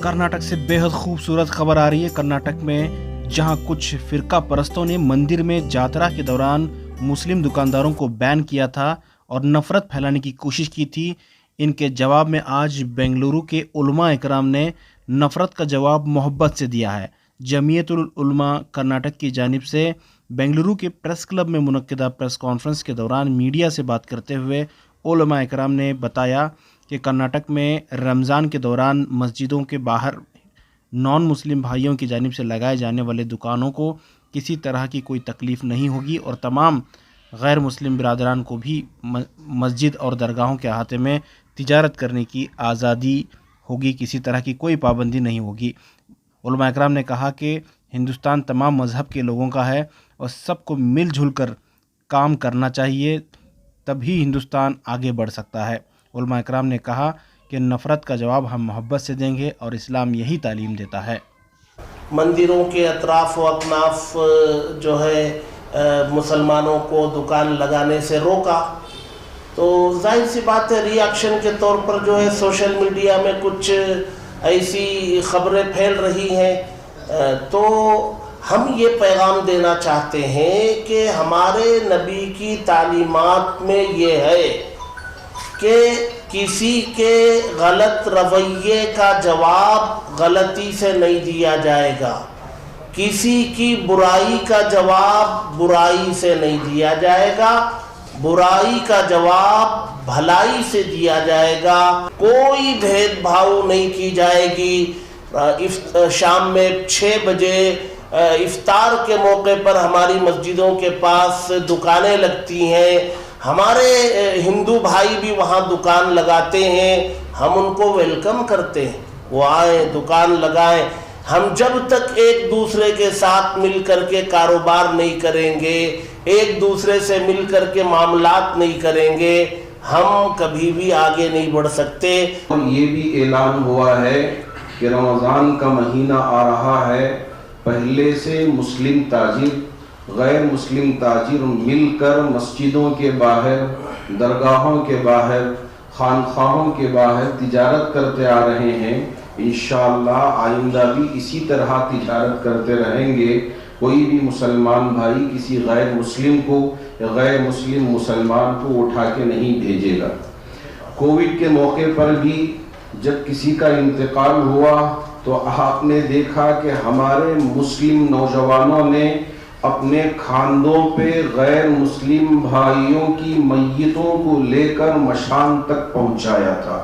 कर्नाटक से बेहद खूबसूरत खबर आ रही है। कर्नाटक में जहां कुछ फिरका परस्तों ने मंदिर में जातरा के दौरान मुस्लिम दुकानदारों को बैन किया था और नफरत फैलाने की कोशिश की थी, इनके जवाब में आज बेंगलुरु के उलमा इकराम ने नफरत का जवाब मोहब्बत से दिया है। जमीयतुल उलमा कर्नाटक की जानिब से बेंगलुरु के प्रेस क्लब में मुनक्किदा प्रेस कॉन्फ्रेंस के दौरान मीडिया से बात करते हुए उलमा इकराम ने बताया कि कर्नाटक में रमज़ान के दौरान मस्जिदों के बाहर नॉन मुस्लिम भाइयों की जानिब से लगाए जाने वाले दुकानों को किसी तरह की कोई तकलीफ़ नहीं होगी और तमाम गैर मुस्लिम बिरादरान को भी मस्जिद और दरगाहों के अहाते में तिजारत करने की आज़ादी होगी, किसी तरह की कोई पाबंदी नहीं होगी। उलमा इकराम ने कहा कि हिंदुस्तान तमाम मज़हब के लोगों का है और सबको मिलजुल कर काम करना चाहिए, तभी हिंदुस्तान आगे बढ़ सकता है। उलमा इकराम ने कहा कि नफ़रत का जवाब हम मोहब्बत से देंगे और इस्लाम यही तालीम देता है। मंदिरों के अतराफ़ व अकनाफ जो है मुसलमानों को दुकान लगाने से रोका, तो जाहिर सी बात है रिएक्शन के तौर पर जो है सोशल मीडिया में कुछ ऐसी ख़बरें फैल रही हैं। तो हम ये पैगाम देना चाहते हैं कि हमारे नबी की तालीमात में ये है कि किसी के गलत रवैये का जवाब गलती से नहीं दिया जाएगा, किसी की बुराई का जवाब बुराई से नहीं दिया जाएगा, बुराई का जवाब भलाई से दिया जाएगा। कोई भेदभाव नहीं की जाएगी। शाम में 6 बजे इफ्तार के मौके पर हमारी मस्जिदों के पास दुकानें लगती हैं, हमारे हिंदू भाई भी वहाँ दुकान लगाते हैं, हम उनको वेलकम करते हैं, वो आए दुकान लगाएं। हम जब तक एक दूसरे के साथ मिल कर के कारोबार नहीं करेंगे, एक दूसरे से मिल कर के मामलात नहीं करेंगे, हम कभी भी आगे नहीं बढ़ सकते। और ये भी ऐलान हुआ है कि रमज़ान का महीना आ रहा है, पहले से मुस्लिम ताजिर गैर मुस्लिम ताजिर मिलकर मस्जिदों के बाहर, दरगाहों के बाहर, खानखाहों के बाहर तिजारत करते आ रहे हैं। इंशाअल्लाह आइंदा भी इसी तरह तिजारत करते रहेंगे। कोई भी मुसलमान भाई किसी गैर मुस्लिम को या गैर मुस्लिम मुसलमान को उठा के नहीं भेजेगा। कोविड के मौके पर भी जब किसी का इंतकाल हुआ तो आपने देखा कि हमारे मुस्लिम नौजवानों ने अपने खानों पे गैर मुस्लिम भाइयों की मैयतों को लेकर मशान तक पहुंचाया था।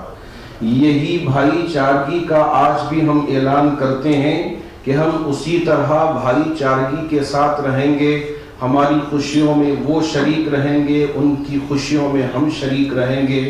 यही भाईचारगी का आज भी हम ऐलान करते हैं कि हम उसी तरह भाईचारगी के साथ रहेंगे। हमारी खुशियों में वो शरीक रहेंगे, उनकी खुशियों में हम शरीक रहेंगे।